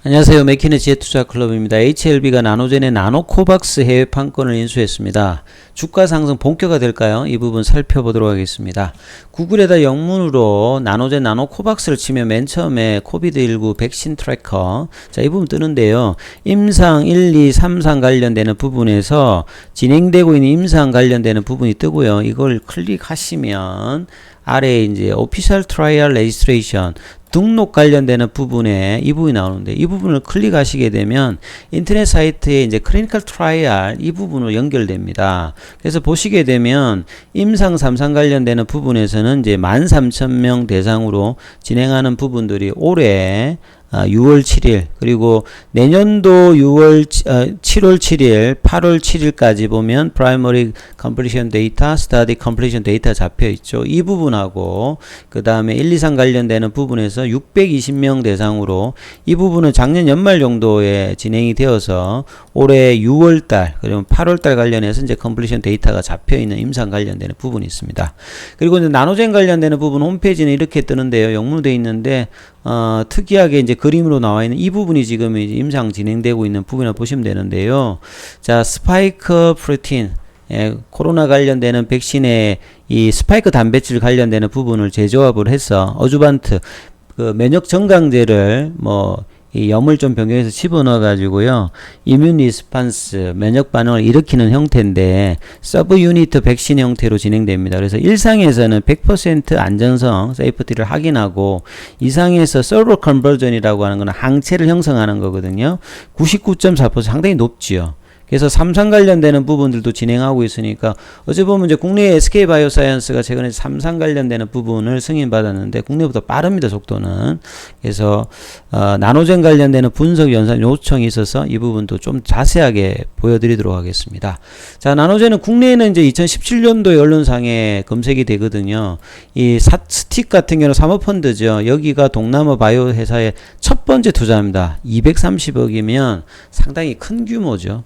안녕하세요. 맥키네지의 투자클럽입니다. HLB가 나노젠의 나노코박스 해외 판권을 인수했습니다. 주가 상승 본격화 될까요? 이 부분 살펴보도록 하겠습니다. 구글에다 영문으로 나노젠 나노코박스를 치면 맨 처음에 코비드19 백신 트래커, 자, 이 부분 뜨는데요. 임상 1, 2, 3상 관련되는 부분에서 진행되고 있는 임상 관련되는 부분이 뜨고요. 이걸 클릭하시면 아래에 이제 오피셜 트라이얼 레지스트레이션 등록 관련되는 부분에 이 부분이 나오는데, 이 부분을 클릭하시게 되면 인터넷 사이트에 이제 클리니컬 트라이얼 이 부분으로 연결됩니다. 그래서 보시게 되면 임상 3상 관련되는 부분에서는 이제 13,000명 대상으로 진행하는 부분들이 올해 6월 7일 그리고 내년도 7월 7일 8월 7일까지 보면 Primary Completion Data, Study Completion Data 잡혀 있죠. 이 부분하고 그 다음에 1, 2상 관련되는 부분에서 620명 대상으로 이 부분은 작년 연말 정도에 진행이 되어서 올해 6월달 그리고 8월달 관련해서 이제 Completion Data가 잡혀 있는 임상 관련되는 부분이 있습니다. 그리고 이제 나노젠 관련되는 부분 홈페이지는 이렇게 뜨는데요. 영문으로 되어 있는데 특이하게 이제 그림으로 나와 있는 이 부분이 지금 이제 임상 진행되고 있는 부분이라고 보시면 되는데요. 자, 스파이크 프로틴, 코로나 관련되는 백신의 이 스파이크 단백질 관련되는 부분을 재조합을 해서 어주반트, 그 면역 정강제를 이 염을 좀 변경해서 집어넣어 가지고요. 이뮨 리스판스, 면역 반응을 일으키는 형태인데 서브 유니트 백신 형태로 진행됩니다. 그래서 1상에서는 100% 안전성, 세이프티를 확인하고 2상에서 서버 컨버전이라고 하는 거는 항체를 형성하는 거거든요. 99.4% 상당히 높지요. 그래서 3상 관련되는 부분들도 진행하고 있으니까 어제 보면 이제 국내의 SK바이오사이언스가 최근에 3상 관련되는 부분을 승인받았는데 국내보다 빠릅니다, 속도는. 그래서 나노젠 관련되는 분석 연산 요청이 있어서 이 부분도 좀 자세하게 보여드리도록 하겠습니다. 자, 나노젠은 국내에는 이제 2017년도에 언론상에 검색이 되거든요. 이 스틱 같은 경우는 사모펀드죠. 여기가 동남아 바이오 회사의 첫 번째 투자입니다. 230억이면 상당히 큰 규모죠.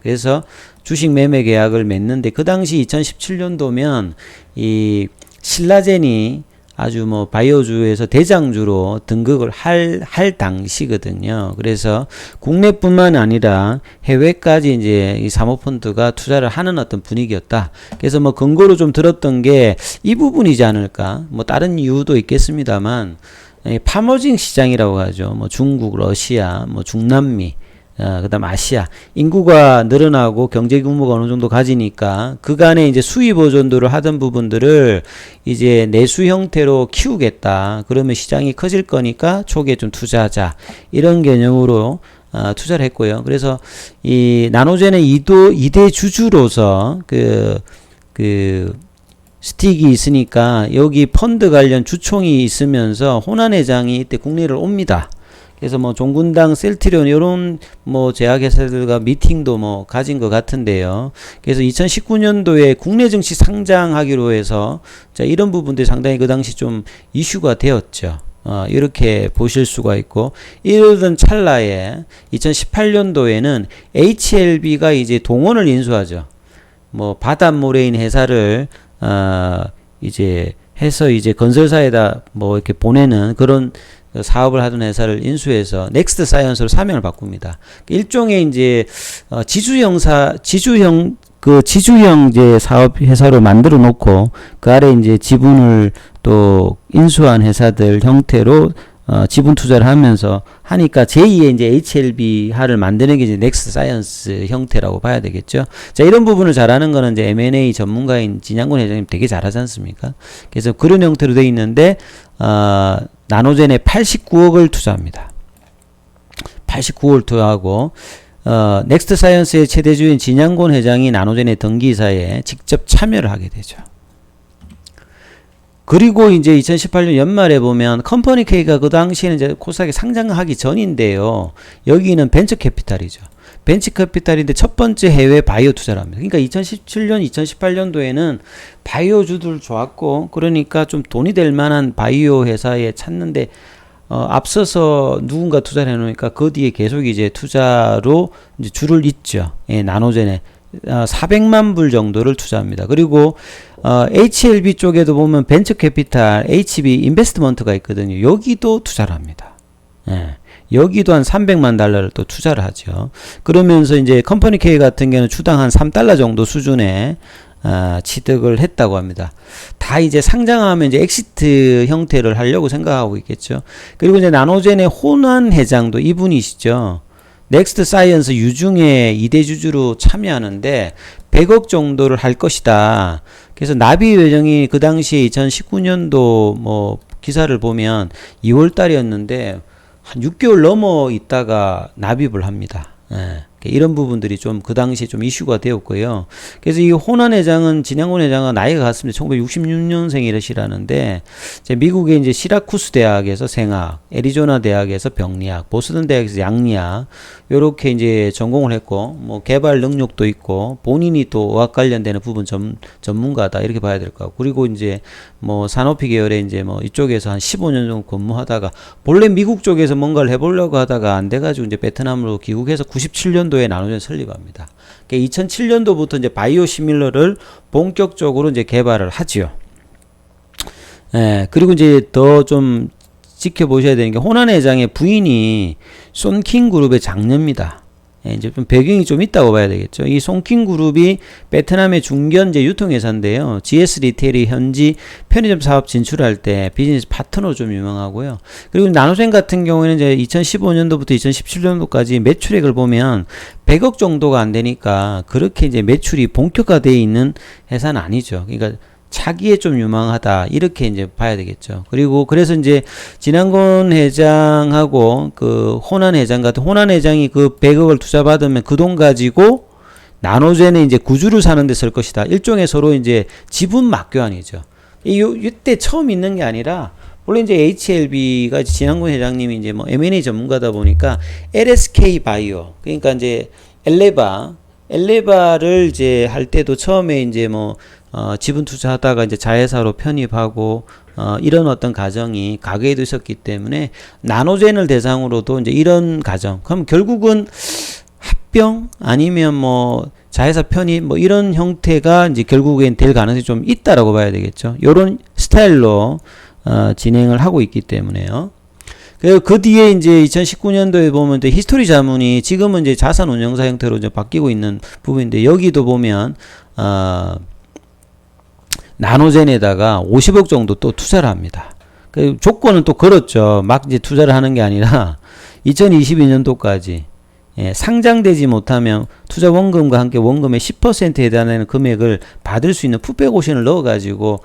그래서 주식 매매 계약을 맺는데 그 당시 2017년도면 이 신라젠이 아주 바이오주에서 대장주로 등극을 할 당시거든요. 그래서 국내뿐만 아니라 해외까지 이제 이 사모펀드가 투자를 하는 어떤 분위기였다. 그래서 근거로 좀 들었던 게 이 부분이지 않을까. 다른 이유도 있겠습니다만 파머징 시장이라고 하죠. 중국, 러시아, 중남미, 그 다음 아시아 인구가 늘어나고 경제 규모가 어느 정도 가지니까 그간에 이제 수입 보존도를 하던 부분들을 이제 내수 형태로 키우겠다. 그러면 시장이 커질 거니까 초기에 좀 투자하자. 이런 개념으로 투자를 했고요. 그래서 이 나노젠의 2대 주주로서 스틱이 있으니까 여기 펀드 관련 주총이 있으면서 호난 회장이 이때 국내를 옵니다. 그래서 종군당, 셀트리온 이런 제약회사들과 미팅도 가진 것 같은데요. 그래서 2019년도에 국내 증시 상장하기로 해서 자, 이런 부분들이 상당히 그 당시 좀 이슈가 되었죠. 이렇게 보실 수가 있고, 이러던 찰나에 2018년도에는 HLB가 이제 동원을 인수하죠. 바닷모래인 회사를 이제 해서 이제 건설사에다 이렇게 보내는 그런 사업을 하던 회사를 인수해서 넥스트 사이언스로 사명을 바꿉니다. 일종의 이제 지주형 이제 사업 회사로 만들어 놓고 그 아래 이제 지분을 또 인수한 회사들 형태로 지분 투자를 하면서 하니까 제2의 이제 HLB화를 만드는 게 이제 넥스트 사이언스 형태라고 봐야 되겠죠. 자, 이런 부분을 잘하는 거는 이제 M&A 전문가인 진양곤 회장님 되게 잘하지 않습니까? 그래서 그런 형태로 되어 있는데, 나노젠에 89억을 투자합니다. 89억을 투자하고, 넥스트 사이언스의 최대주인 진양곤 회장이 나노젠의 등기사에 직접 참여를 하게 되죠. 그리고 이제 2018년 연말에 보면 컴퍼니 K가 그 당시에는 이제 코스닥에 상장하기 전인데요. 여기는 벤처 캐피탈이죠. 벤처 캐피탈인데 첫 번째 해외 바이오 투자를 합니다. 그러니까 2017년, 2018년도에는 바이오주들 좋았고, 그러니까 좀 돈이 될 만한 바이오 회사에 찾는데, 앞서서 누군가 투자를 해놓으니까 그 뒤에 계속 이제 투자로 이제 줄을 잇죠. 나노젠에. 400만 불 정도를 투자합니다. 그리고 HLB 쪽에도 보면 벤처 캐피탈 HB 인베스트먼트가 있거든요. 여기도 투자를 합니다. 여기도 한 300만 달러를 또 투자를 하죠. 그러면서 이제 컴퍼니 K 같은 경우는 주당 한 3달러 정도 수준의 취득을 했다고 합니다. 다 이제 상장하면 이제 엑시트 형태를 하려고 생각하고 있겠죠. 그리고 이제 나노젠의 호난 회장도 이분이시죠. 넥스트 사이언스 유중에 2대 주주로 참여하는데 100억 정도를 할 것이다. 그래서 나비 예정이 그 당시에 2019년도 뭐 기사를 보면 2월 달이었는데 한 6개월 넘어 있다가 납입을 합니다. 예. 이런 부분들이 좀 그 당시에 좀 이슈가 되었고요. 그래서 이 호난 회장은 진양곤 회장은 나이가 같습니다. 1966년생이시라는데 미국의 이제 시라쿠스 대학에서 생학, 애리조나 대학에서 병리학, 보스턴 대학에서 양리학 요렇게 이제 전공을 했고 뭐 개발 능력도 있고 본인이 또 의학 관련되는 부분 전문가다 이렇게 봐야 될 것 같고 그리고 이제 뭐 산오피 계열에 이제 뭐 이쪽에서 한 15년 정도 근무하다가 본래 미국 쪽에서 뭔가를 해보려고 하다가 안 돼가지고 이제 베트남으로 귀국해서 97년도에 나노젠 설립합니다. 그러니까 2007년도부터 이제 바이오 시밀러를 본격적으로 이제 개발을 하지요. 예, 그리고 이제 더 좀 지켜보셔야 되는 게 호난 회장의 부인이 손킹 그룹의 장녀입니다. 예, 이제 좀 배경이 좀 있다고 봐야 되겠죠. 이 손킹 그룹이 베트남의 중견제 유통회사인데요. GS 리테일이 현지 편의점 사업 진출할 때 비즈니스 파트너로 좀 유명하고요. 그리고 나노젠 같은 경우에는 이제 2015년도부터 2017년도까지 매출액을 보면 100억 정도가 안 되니까 그렇게 이제 매출이 본격화되어 있는 회사는 아니죠. 그러니까 차기에 좀 유망하다 이렇게 이제 봐야 되겠죠. 그리고 그래서 이제 진양곤 회장하고 그 호난 회장 같은 호난 회장이 그 100억을 투자 받으면 그 돈 가지고 나노젠에 이제 구주를 사는 데 쓸 것이다. 일종의 서로 이제 지분 맞교환이죠. 이때 처음 있는 게 아니라 원래 이제 HLB가 진양곤 회장님이 이제 뭐 M&A 전문가다 보니까 LSK 바이오 그러니까 이제 엘레바를 이제 할 때도 처음에 이제 뭐 지분 투자하다가 이제 자회사로 편입하고 이런 어떤 과정이 가계에도 있었기 때문에 나노젠을 대상으로도 이제 이런 과정. 그럼 결국은 합병 아니면 뭐 자회사 편입 뭐 이런 형태가 이제 결국엔 될 가능성이 좀 있다라고 봐야 되겠죠. 요런 스타일로 진행을 하고 있기 때문에요. 그 뒤에 이제 2019년도에 보면 또 히스토리 자문이 지금은 이제 자산 운용사 형태로 이제 바뀌고 있는 부분인데 여기도 보면 나노젠에다가 50억 정도 또 투자를 합니다. 그 조건은 또 걸었죠. 막 이제 투자를 하는 게 아니라 2022년도까지 상장되지 못하면 투자 원금과 함께 원금의 10%에 해당하는 금액을 받을 수 있는 풋백 옵션을 넣어가지고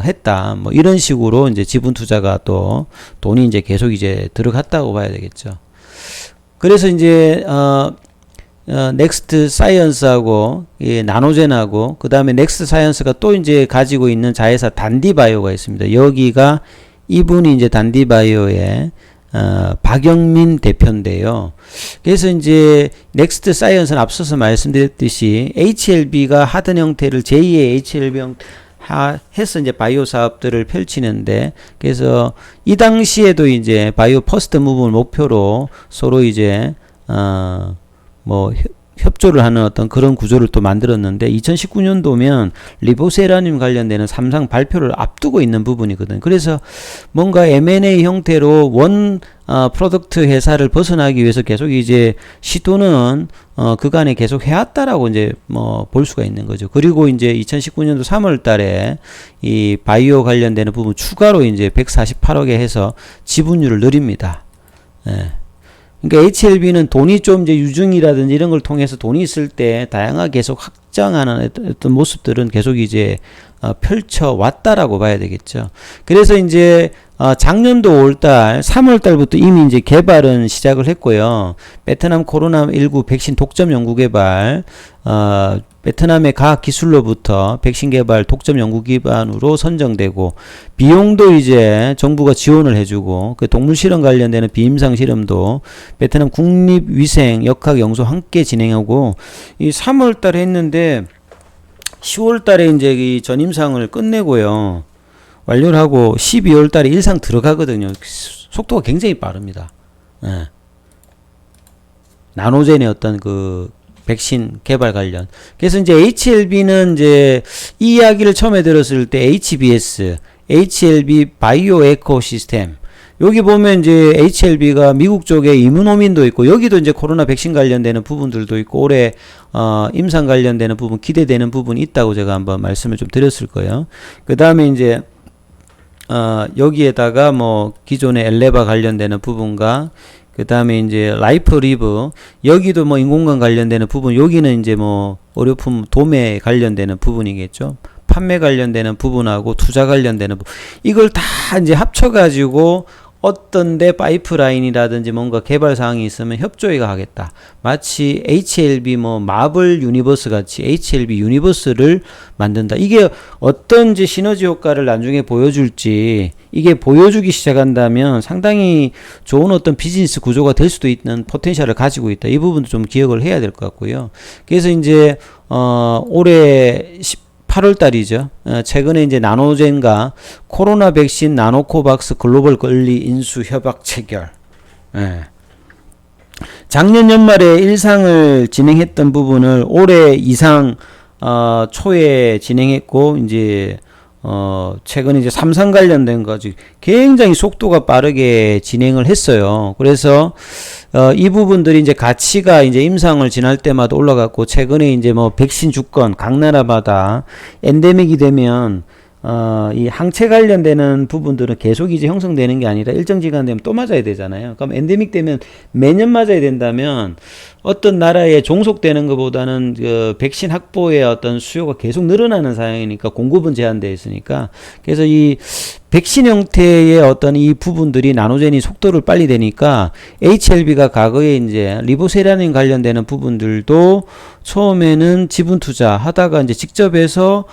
했다. 뭐 이런 식으로 이제 지분 투자가 또 돈이 이제 계속 이제 들어갔다고 봐야 되겠죠. 그래서 이제 넥스트 사이언스하고 나노젠하고 그 다음에 넥스트 사이언스가 또 이제 가지고 있는 자회사 단디바이오가 있습니다. 여기가 이분이 이제 단디바이오의 박영민 대표인데요. 그래서 이제 넥스트 사이언스는 앞서서 말씀드렸듯이 HLB가 하던 형태를 제2의 HLB 해서 이제 바이오 사업들을 펼치는데 그래서 이 당시에도 이제 바이오 퍼스트 무브를 목표로 서로 이제 뭐 협조를 하는 어떤 그런 구조를 또 만들었는데 2019년도면 리보세라늄 관련되는 삼상 발표를 앞두고 있는 부분이거든. 그래서 뭔가 M&A 형태로 원 프로덕트 회사를 벗어나기 위해서 계속 이제 시도는 그간에 계속 해왔다라고 이제 뭐 볼 수가 있는 거죠. 그리고 이제 2019년도 3월 달에 이 바이오 관련되는 부분 추가로 이제 148억에 해서 지분율을 늘립니다. 예. 그러니까 HLB는 돈이 좀 이제 유증이라든지 이런 걸 통해서 돈이 있을 때 다양하게 계속 확장하는 어떤 모습들은 계속 이제 펼쳐 왔다라고 봐야 되겠죠. 그래서 이제 작년도 5월달, 3월달부터 이미 이제 개발은 시작을 했고요. 베트남 코로나19 백신 독점 연구 개발, 베트남의 과학 기술로부터 백신 개발 독점 연구 기반으로 선정되고 비용도 이제 정부가 지원을 해주고 그 동물 실험 관련되는 비임상 실험도 베트남 국립위생 역학 연구소 함께 진행하고 이 3월달에 했는데 10월달에 이제 이 전임상을 끝내고요. 완료를 하고 12월달에 일상 들어가거든요. 속도가 굉장히 빠릅니다. 예. 나노젠의 어떤 그 백신 개발 관련. 그래서 이제 HLB는 이제 이 이야기를 처음에 들었을 때 HBS, HLB 바이오 에코시스템. 여기 보면 이제 HLB가 미국 쪽에 이무노민도 있고 여기도 이제 코로나 백신 관련되는 부분들도 있고 올해 임상 관련되는 부분 기대되는 부분이 있다고 제가 한번 말씀을 좀 드렸을 거예요. 그 다음에 이제 여기에다가 뭐 기존의 엘레바 관련되는 부분과 그 다음에 이제 라이프 리브 여기도 뭐 인공관 관련되는 부분 여기는 이제 뭐 의료품 도매 관련되는 부분이겠죠. 판매 관련되는 부분하고 투자 관련되는 부분 이걸 다 이제 합쳐가지고 어떤데 파이프라인이라든지 뭔가 개발 사항이 있으면 협조회가 하겠다. 마치 HLB 뭐 마블 유니버스 같이 HLB 유니버스를 만든다. 이게 어떤 이제 시너지 효과를 나중에 보여줄지 이게 보여주기 시작한다면 상당히 좋은 어떤 비즈니스 구조가 될 수도 있는 포텐셜을 가지고 있다. 이 부분도 좀 기억을 해야 될 것 같고요. 그래서 이제 올해 8월 달이죠. 최근에 이제 나노젠과 코로나 백신 나노코박스 글로벌 권리 인수 협약 체결. 작년 연말에 1상을 진행했던 부분을 올해 2상 초에 진행했고 이제 최근에 이제 3상 관련된 거 굉장히 속도가 빠르게 진행을 했어요. 그래서 이 부분들이 이제 가치가 이제 임상을 지날 때마다 올라갔고 최근에 이제 뭐 백신 주권 각 나라마다 엔데믹이 되면 이 항체 관련되는 부분들은 계속 이제 형성되는 게 아니라 일정 기간 되면 또 맞아야 되잖아요. 그럼 엔데믹 되면 매년 맞아야 된다면 어떤 나라에 종속되는 것보다는 그 백신 확보의 어떤 수요가 계속 늘어나는 상황이니까 공급은 제한되어 있으니까 그래서 이 백신 형태의 어떤 이 부분들이 나노젠이 속도를 빨리 되니까 HLB가 과거에 이제 리보세라닌 관련되는 부분들도 처음에는 지분 투자 하다가 이제 직접 해서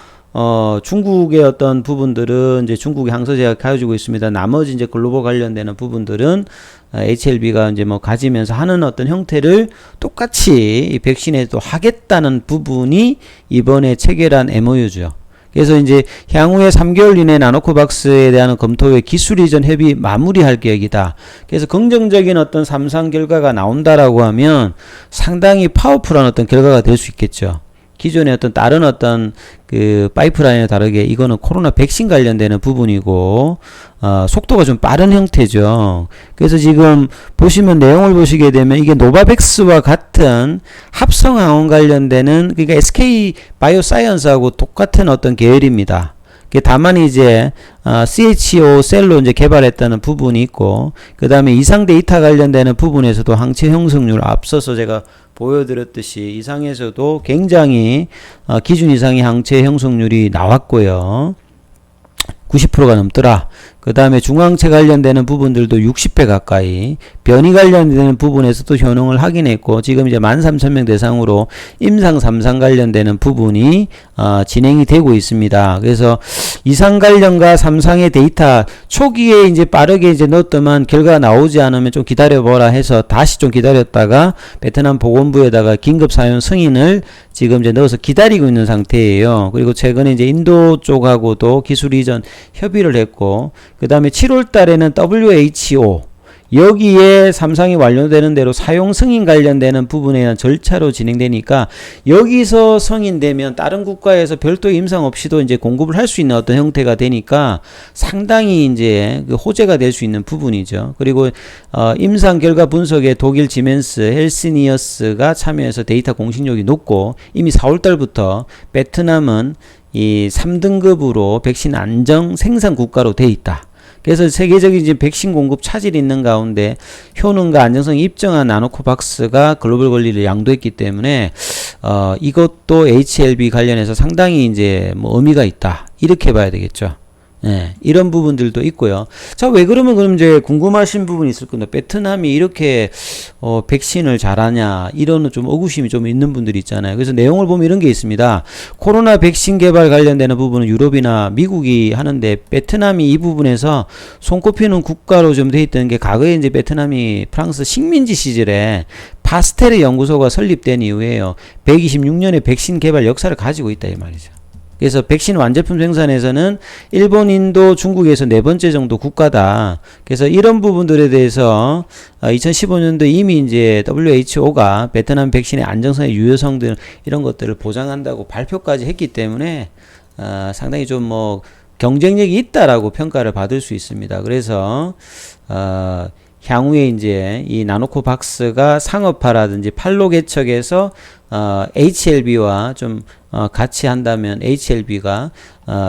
중국의 어떤 부분들은 이제 중국의 항서제가 가지고 있습니다. 나머지 이제 글로벌 관련되는 부분들은 HLB가 이제 뭐 가지면서 하는 어떤 형태를 똑같이 이 백신에도 하겠다는 부분이 이번에 체결한 MOU죠. 그래서 이제 향후에 3개월 이내 나노코박스에 대한 검토의 기술 이전 협의 마무리할 계획이다. 그래서 긍정적인 어떤 3상 결과가 나온다라고 하면 상당히 파워풀한 어떤 결과가 될 수 있겠죠. 기존의 어떤 다른 어떤 그 파이프라인에 다르게 이거는 코로나 백신 관련되는 부분이고 속도가 좀 빠른 형태죠. 그래서 지금 보시면 내용을 보시게 되면 이게 노바백스와 같은 합성항원 관련되는 그러니까 SK 바이오사이언스하고 똑같은 어떤 계열입니다. 다만 이제 CHO 셀로 이제 개발했다는 부분이 있고 그 다음에 이상 데이터 관련되는 부분에서도 항체 형성률 앞서서 제가 보여드렸듯이 이상에서도 굉장히 기준 이상의 항체 형성률이 나왔고요. 90%가 넘더라. 그 다음에 중항체 관련되는 부분들도 60배 가까이 변이 관련되는 부분에서도 효능을 확인했고 지금 이제 13,000명 대상으로 임상 3상 관련되는 부분이 진행이 되고 있습니다. 그래서 2상 관련과 3상의 데이터 초기에 이제 빠르게 이제 넣었더만 결과가 나오지 않으면 좀 기다려보라 해서 다시 좀 기다렸다가 베트남 보건부에다가 긴급 사용 승인을 지금 이제 넣어서 기다리고 있는 상태예요. 그리고 최근에 이제 인도 쪽하고도 기술 이전 협의를 했고 그 다음에 7월 달에는 WHO 여기에 3상이 완료되는 대로 사용 승인 관련되는 부분에 대한 절차로 진행되니까 여기서 승인되면 다른 국가에서 별도 임상 없이도 이제 공급을 할 수 있는 어떤 형태가 되니까 상당히 이제 그 호재가 될 수 있는 부분이죠. 그리고 임상 결과 분석에 독일 지멘스, 헬시니어스가 참여해서 데이터 공신력이 높고 이미 4월 달부터 베트남은 이 3등급으로 백신 안정 생산 국가로 돼 있다. 그래서 세계적인 이제 백신 공급 차질이 있는 가운데 효능과 안정성이 입증한 나노코박스가 글로벌 권리를 양도했기 때문에 이것도 HLB 관련해서 상당히 이제 뭐 의미가 있다. 이렇게 봐야 되겠죠. 네, 이런 부분들도 있고요. 자, 왜 그러면 그럼 이제 궁금하신 부분이 있을 건데 베트남이 이렇게 백신을 잘하냐 이런 좀 의구심이 좀 있는 분들이 있잖아요. 그래서 내용을 보면 이런 게 있습니다. 코로나 백신 개발 관련되는 부분은 유럽이나 미국이 하는데 베트남이 이 부분에서 손꼽히는 국가로 좀 돼 있던 게 과거에 이제 베트남이 프랑스 식민지 시절에 파스테르 연구소가 설립된 이후에요. 126년의 백신 개발 역사를 가지고 있다 이 말이죠. 그래서 백신 완제품 생산에서는 일본, 인도, 중국에서 네 번째 정도 국가다. 그래서 이런 부분들에 대해서 2015년도 이미 이제 WHO가 베트남 백신의 안정성의 유효성 등 이런 것들을 보장한다고 발표까지 했기 때문에 상당히 좀 뭐 경쟁력이 있다라고 평가를 받을 수 있습니다. 그래서 향후에 이제 이 나노코박스가 상업화라든지 판로 개척에서 HLB와 좀 같이 한다면 HLB가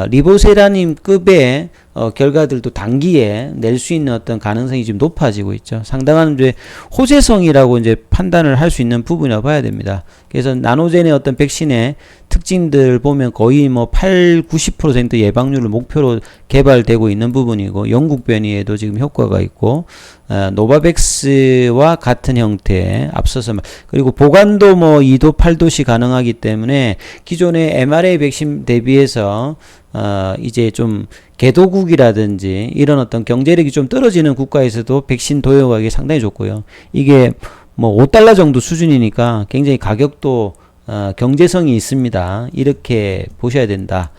리보세라님급의 결과들도 단기에 낼 수 있는 어떤 가능성이 지금 높아지고 있죠. 상당한 이제 호재성이라고 이제 판단을 할 수 있는 부분이라고 봐야 됩니다. 그래서 나노젠의 어떤 백신의 특징들 보면 거의 뭐 90% 예방률을 목표로 개발되고 있는 부분이고, 영국 변이에도 지금 효과가 있고, 노바백스와 같은 형태 앞서서, 그리고 보관도 뭐 2도 8도씩 가능하기 때문에 기존의 mRNA 백신 대비해서 이제 좀 개도국이라든지 이런 어떤 경제력이 좀 떨어지는 국가에서도 백신 도용하기 상당히 좋고요. 이게 뭐 $5 정도 수준이니까 굉장히 가격도 경제성이 있습니다. 이렇게 보셔야 된다.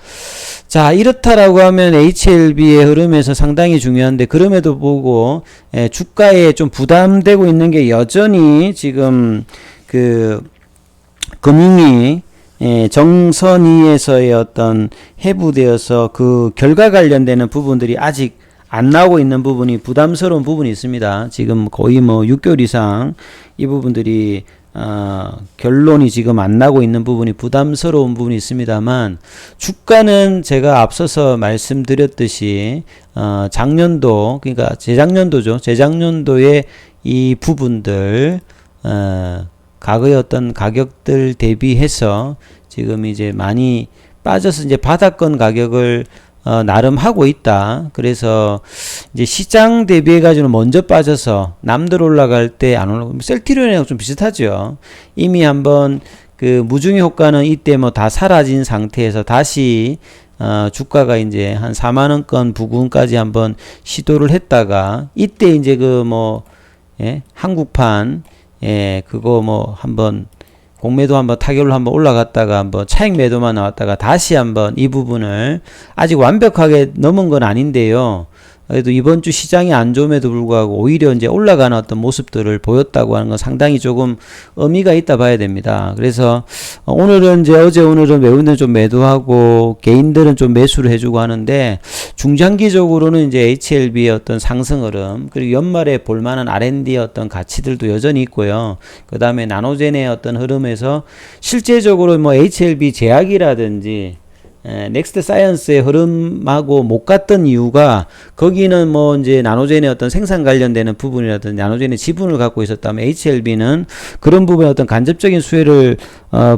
자, 이렇다라고 하면 HLB의 흐름에서 상당히 중요한데, 그럼에도 보고 주가에 좀 부담되고 있는 게 여전히 지금 그 금융위 정선위에서의 어떤 해부되어서 그 결과 관련되는 부분들이 아직 안 나오고 있는 부분이 부담스러운 부분이 있습니다. 지금 거의 뭐 6개월 이상 이 부분들이 결론이 지금 안 나고 있는 부분이 부담스러운 부분이 있습니다만, 주가는 제가 앞서서 말씀드렸듯이 작년도, 그러니까 재작년도죠. 재작년도에 이 부분들 과거의 어떤 가격들 대비해서 지금 이제 많이 빠져서 이제 바닥권 가격을 나름 하고 있다. 그래서 이제 시장 대비해 가지고 먼저 빠져서 남들 올라갈 때 안 올라가고, 셀트리온이랑 좀 비슷하죠. 이미 한번 그 무중의 효과는 이때 뭐 다 사라진 상태에서 다시 주가가 이제 한 4만원권 부근까지 한번 시도를 했다가, 이때 이제 그 뭐 한국판 그거 뭐 한번 공매도 한번 타결로 한번 올라갔다가 한번 차익 매도만 나왔다가 다시 한번 이 부분을, 아직 완벽하게 넘은 건 아닌데요. 그래도 이번 주 시장이 안 좋음에도 불구하고 오히려 이제 올라가는 어떤 모습들을 보였다고 하는 건 상당히 조금 의미가 있다 봐야 됩니다. 그래서 오늘은 이제 오늘은 외국인들은 좀 매도하고 개인들은 좀 매수를 해주고 하는데, 중장기적으로는 이제 HLB의 어떤 상승 흐름, 그리고 연말에 볼만한 R&D의 어떤 가치들도 여전히 있고요. 그 다음에 나노젠의 어떤 흐름에서 실제적으로 뭐 HLB 제약이라든지 넥스트 사이언스의 흐름하고 못 갔던 이유가, 거기는 뭐 이제 나노젠의 어떤 생산 관련되는 부분이라든지 나노젠의 지분을 갖고 있었다면 HLB는 그런 부분에 어떤 간접적인 수혜를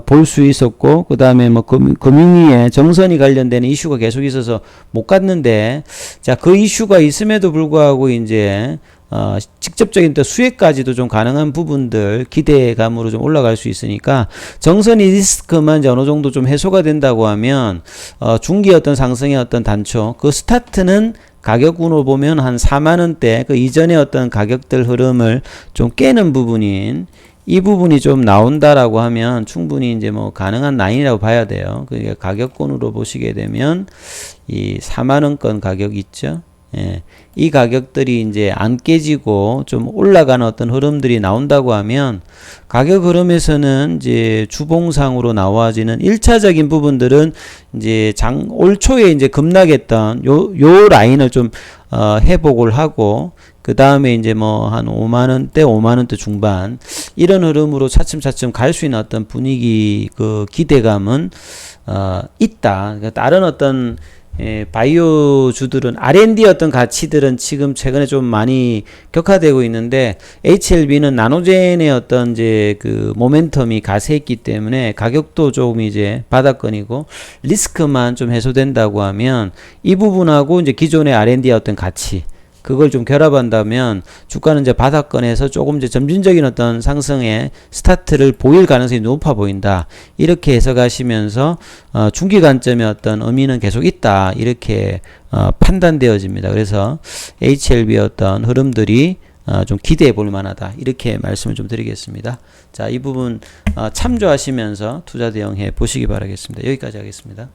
볼 수 있었고, 그 다음에 뭐 금융위에 정선이 관련되는 이슈가 계속 있어서 못 갔는데, 자, 그 이슈가 있음에도 불구하고 이제 직접적인 또 수혜까지도 좀 가능한 부분들 기대감으로 좀 올라갈 수 있으니까, 정선이 리스크만 이제 어느 정도 좀 해소가 된다고 하면 중기 어떤 상승의 어떤 단초, 그 스타트는 가격으로 보면 한 4만원대 그 이전의 어떤 가격들 흐름을 좀 깨는 부분인 이 부분이 좀 나온다라고 하면 충분히 이제 뭐 가능한 라인이라고 봐야 돼요. 그러니까 가격권으로 보시게 되면 이 4만원권 가격 있죠. 예, 이 가격들이 이제 안 깨지고 좀 올라가는 어떤 흐름들이 나온다고 하면, 가격 흐름에서는 이제 주봉상으로 나와지는 1차적인 부분들은 이제 올 초에 이제 급락했던 요 라인을 좀 회복을 하고, 그 다음에 이제 뭐 한 5만원대 중반 이런 흐름으로 차츰차츰 갈 수 있는 어떤 분위기, 그 기대감은 있다. 그러니까 다른 어떤 바이오주들은 R&D 어떤 가치들은 지금 최근에 좀 많이 격화되고 있는데, HLB는 나노젠의 어떤 이제 그 모멘텀이 가세했기 때문에 가격도 조금 이제 바닥권이고, 리스크만 좀 해소된다고 하면 이 부분하고 이제 기존의 R&D의 어떤 가치, 그걸 좀 결합한다면 주가는 이제 바닥권에서 조금 이제 점진적인 어떤 상승의 스타트를 보일 가능성이 높아 보인다. 이렇게 해석하시면서 중기 관점의 어떤 의미는 계속 있다. 이렇게 판단되어집니다. 그래서 HLB의 어떤 흐름들이 좀 기대해 볼 만하다. 이렇게 말씀을 좀 드리겠습니다. 자, 이 부분 참조하시면서 투자 대응해 보시기 바라겠습니다. 여기까지 하겠습니다.